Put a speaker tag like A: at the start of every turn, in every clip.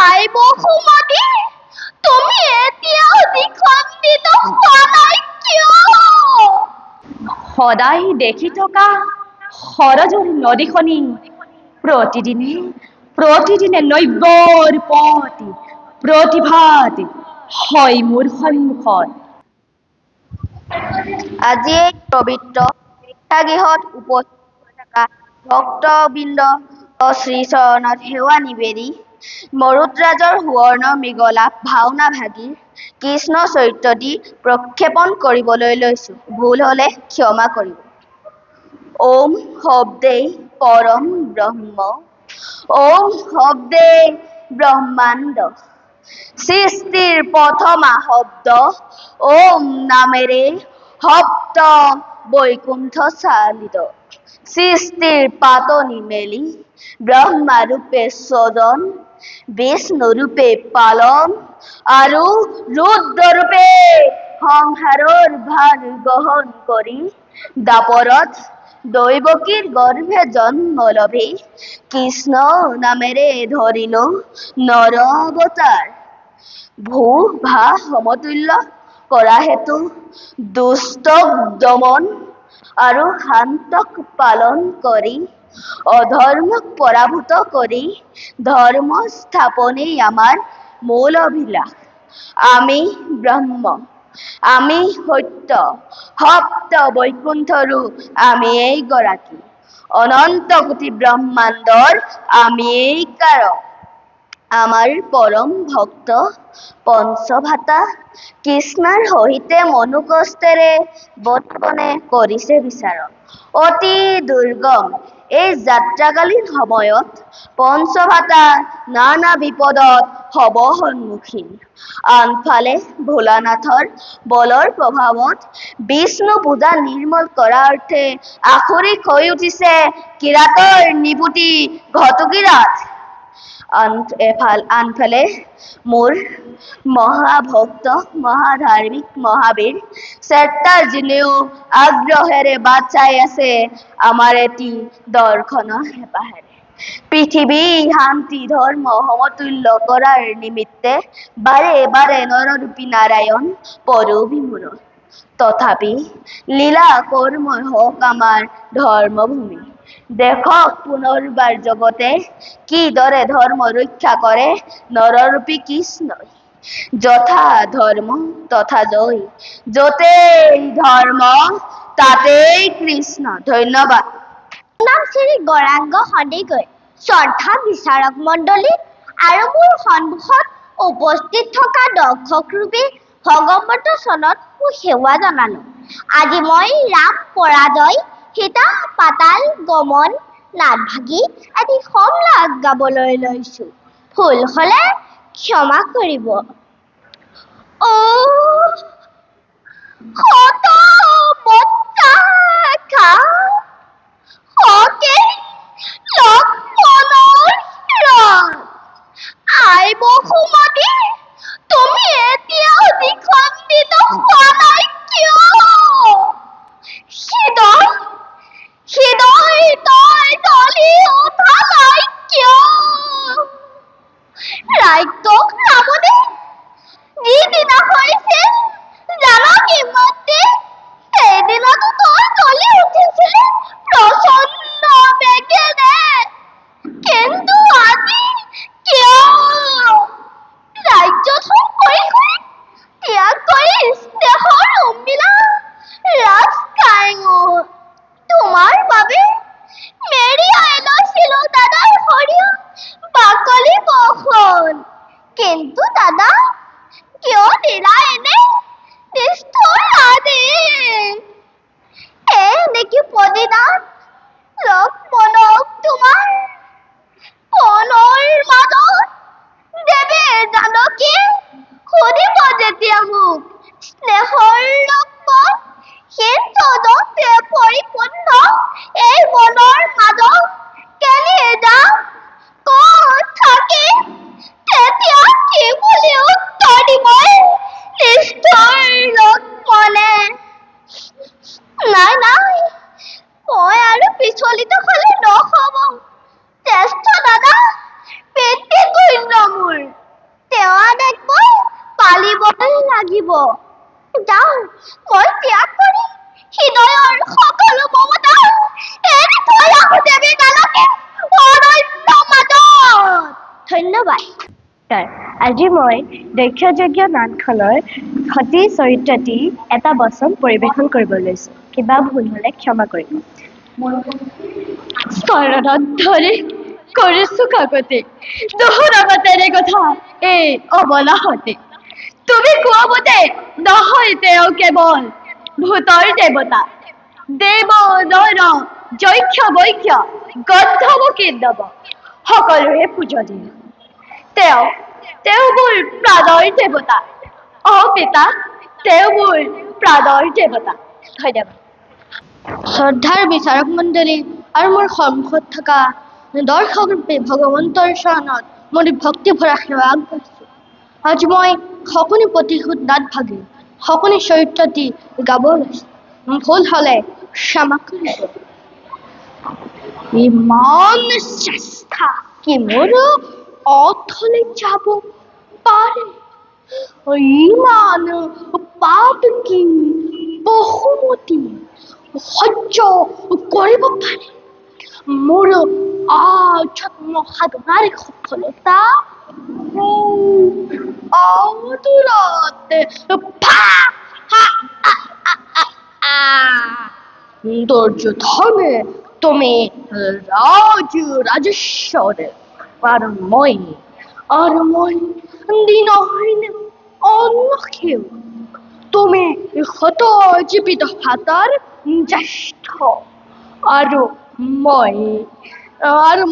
A: আই বসুমতী, তুমি এতিয়াও দ্বিখণ্ডিত হোৱা নাই কিয়?
B: সদায় দেখি থকা সৰজুৰ নদীখনি প্ৰতিদিনে নব্যৰ প্ৰতি প্ৰতিভাত হয় মোৰ সন্মুখত।
A: আজি এই পবিত্ৰ প্ৰেক্ষাগৃহত উপস্থিত হৈ থকা ভক্তবৃন্দ শ্ৰীচৰণত সেৱা নিবেদি মৰুতৰাজৰ সুৱৰ্ণ মৃগলাপ ভাওনা ভাগি কৃষ্ণ চৰিত্ৰটি প্ৰক্ষেপণ কৰিবলৈ লৈছোঁ। ভুল হলে ক্ষমা কৰিব। ওম শব্দে পৰম ব্ৰহ্ম, ওম শব্দে ব্ৰহ্মাণ্ড, সৃষ্টিৰ প্ৰথমা শব্দ ওম নামেৰে সপ্ত বৈকুণ্ঠ চালিত। সৃষ্টিৰ পাতনি মেলি ব্ৰহ্মাৰূপে স্বজন, বিষ্ণুৰূপে পালন আৰু ৰুদ্ৰৰূপে সংহাৰৰ ভাৰ গ্ৰহণ কৰি দাপৰত দৈৱকীৰ গৰ্ভে জন্ম লভি কৃষ্ণ নামেৰে ধৰিলো নৰ অৱতাৰ। ভূ ভা সমতুল্য কৰা হেতু দুষ্টক দমন আৰু শান্তক পালন কৰি অধৰ্মক পৰাভূত কৰি ধৰ্ম স্থাপনেই আমাৰ মূল অভিলাষ। আমি ব্ৰহ্ম, আমি সত্য, সপ্ত বৈকুণ্ঠৰো আমিয়েই গৰাকী, অনন্ত কোটি ব্ৰহ্মাণ্ডৰ আমিয়েই কাৰক। আমাৰ পৰম ভক্ত পঞ্চভাতা কৃষ্ণৰ সহিতে মনোকষ্টেৰে বৎসনে কৰিছে বিচাৰণ। অতি দুৰ্গম এই যাত্ৰাকালীন সময়ত পঞ্চভাতা নানা বিপদত হব সন্মুখীন। আনফালে ভোলানাথৰ বলৰ প্ৰভাৱত বিষ্ণু পূজা নিৰ্মল কৰা অৰ্থে আখৰিক হৈ উঠিছে কিৰাতৰ নিপুতি ঘটুকীৰাত। আনফালে মোৰ মহাভক্ত মহাধাৰ্মিক মহাবীৰ শ্বেতাৰ্জুনেও আগ্ৰহেৰে বাট চাই আছে আমাৰ এটি দৰ্শনৰ হেঁপাহেৰে। পৃথিৱী শান্তি ধৰ্ম সমতুল্য কৰাৰ নিমিত্তে বাৰে বাৰে নৰৰূপী নাৰায়ণ পদোভিমূঢ়। তথাপি লীলা কৰ্মই হওক আমাৰ ধৰ্মভূমি। দেখক পুনৰবাৰ জগতে কিদৰে ধৰ্ম ৰক্ষা কৰে নৰৰূপী কৃষ্ণই। যথা ধৰ্ম তথা জয়, যতেই ধৰ্ম তাতেই কৃষ্ণ। ধন্যবাদ।
C: নাম শ্ৰী গৌৰাংগ সন্দিকৈ, শ্ৰদ্ধা বিচাৰক মণ্ডলী আৰু মোৰ সন্মুখত উপস্থিত থকা দৰ্শকৰূপী ভগৱন্ত চৰণত মোৰ সেৱা জনালো। আজি মই ৰাম পৰাজয়, সীতা পাতাল গমন, নাটভাগী আদি সংলাপ গাবলৈ লৈছো। ভুল হলে ক্ষমা কৰিব।
A: আই বসুমতী, তুমি এতিয়াও দ্বিখণ্ডিত হোৱা নাই কিয়? হৃদয় তই ঢলি উঠা নাই কিয়? ৰাজ্যক ৰাৱণে যিদিনা হৈছিল জানকী মাতৃ, সেইদিনাতো তই জ্বলি উঠিছিলি প্ৰচণ্ড
C: যাওঁ মই ত্যাগ কৰি হৃদয়ৰ সকলো মমতা এৰি থৈ আহোঁ দেৱী নালকে অৰণ্য মাজত। ধন্যবাদ।
B: আজি মই দক্ষযজ্ঞ নাটখনৰ সতী চৰিত্ৰটি এটা বচন পৰিৱেশন কৰিব লৈছোঁ। কিবা ভুল হ'লে ক্ষমা কৰিব। চৰণত ধৰি কৰিছোঁ কাকতি নুশুনাব তেনে কথা এই অবলাহতে। তুমি কোৱা মতে নহয় তেওঁ কেৱল ভূতৰ দেৱতা, দেৱ নৰ যক্ষ বৈক্য গন্ধৰ্ব কিন্নৱ সকলোৰে পূজনীয়। তেওঁ মোৰ প্ৰাণৰ দেৱতা। পিতা তেওঁ মোৰ প্ৰাণৰ দেৱতা। ধন্যবাদ।
C: শ্ৰদ্ধাৰ বিচাৰক মণ্ডলী আৰু মোৰ সন্মুখত থকা দৰ্শক ৰূপে ভগৱন্তৰ চৰণত মোৰ ভক্তি ভৰা সেৱা আগবঢ়াইছোঁ। আজি মই শকুনি প্ৰতিশোধ নাট ভাগি শকুনি চৰিত্ৰটি গাব লৈছোঁ। ভুল হ'লে ক্ষমা কৰিব। ইমান চেষ্টা কি মোৰ অথলে যাব পাৰে? ইমান পাপ কি বহুমতী সহ্য কৰিব পাৰে? মোৰ আজন্ম সাধনাৰ সফলতা দুৰ্যোধনে তুমি ৰাজেশ্বৰ আৰু মই দিনহীন অন্নক্ষেও। তুমি শত জীৱিত হাতাৰ জ্যেষ্ঠ আৰু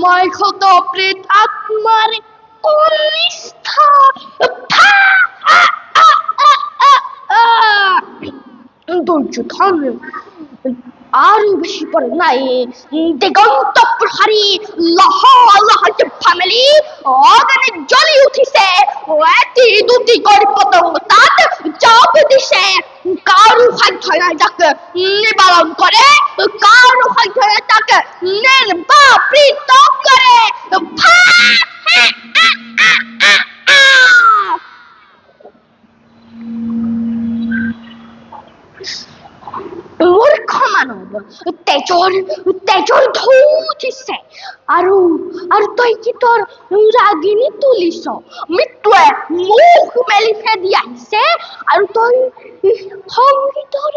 C: মই শত প্ৰেত আত্মাৰ কনিষ্ঠ। দুৰ্যোধন আৰু বেছি পৰে নাই দিগন্ত প্ৰসাৰী লহ লহ জিভা মেলি অগ্নি জ্বলি উঠিছে। এটি দুটি কৰি পতংগ তাত জাপ দিছে। কাৰো সাধ্য নাই তাক নিবাৰণ কৰে, কাৰো সাধ্য নাই তাক নিৰ্বাপিত কৰে। মূৰ্খ মানৱ তেজৰ ঢৌ উঠিছে আৰু তই কি তোৰ ৰাগিনী তুলিছ? মৃত্যুৱে মুখ মেলি খেদি আহিছে আৰু তই সংগীতৰ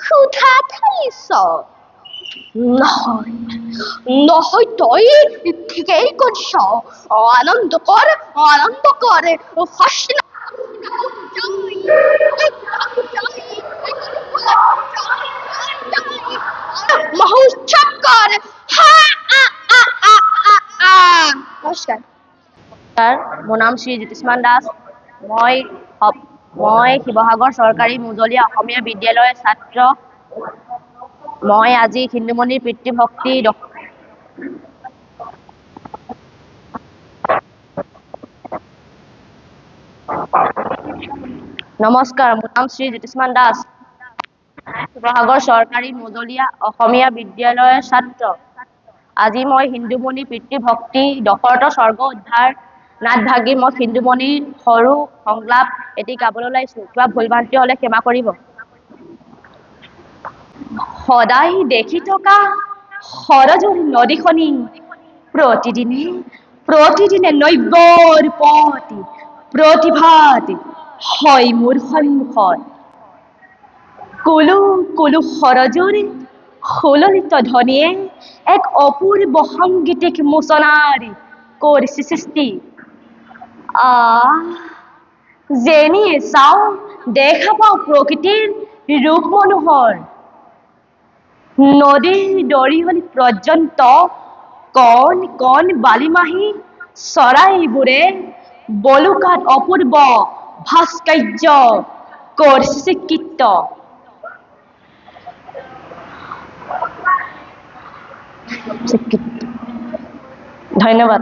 C: সুধা ঢালিছ। নহয় তই ঠিকেই কৰিছ। আনন্দ কৰ মহোৎসৱ কৰ। নমস্কাৰ।
B: মোৰ নাম শ্ৰী জ্যোতিষ্মান দাস। মই শিৱসাগৰ চৰকাৰী মুজলীয়া অসমীয়া বিদ্যালয়ৰ ছাত্ৰ। মই আজি হিন্দুমণিৰ পিতৃভক্তি নমস্কাৰ। মোৰ নাম শ্ৰী জ্যোতিষ্মান দাস। শিৱসাগৰ চৰকাৰী মুজলীয়া অসমীয়া বিদ্যালয়ৰ ছাত্ৰ। আজি মই হিন্দুমণি পিতৃভক্তি দশৰথ স্বৰ্গ উদ্ধাৰ নাট ভাগি মই হিন্দুমণিৰ সৰু সংলাপ এটি গাবলৈ ওলাইছোঁ। কিবা ভুল ভ্ৰান্তি হ'লে ক্ষমা কৰিব। সদায় দেখি থকা সৰজুৰ নদীখনি প্ৰতিদিনে নব্যৰ পতি প্ৰতিভাত হয় মোৰ সন্মুখত। কুলু সৰজুৰ সুললিত ধ্বনিয়ে এক অপূৰ্ব সাংগীতিক মোচনাৰ কৰিছে সৃষ্টি। যেনিয়ে চাওঁ দেখা পাওঁ প্ৰকৃতিৰ ৰূপ মনোহৰ। নদীৰ দৰিহলি পৰ্যন্ত কণ বালিমাহী চৰাইবোৰে বলুকাত অপূৰ্ব ভাস্কৰ্য কৰিছে কীৰ্ত। ধন্যবাদ।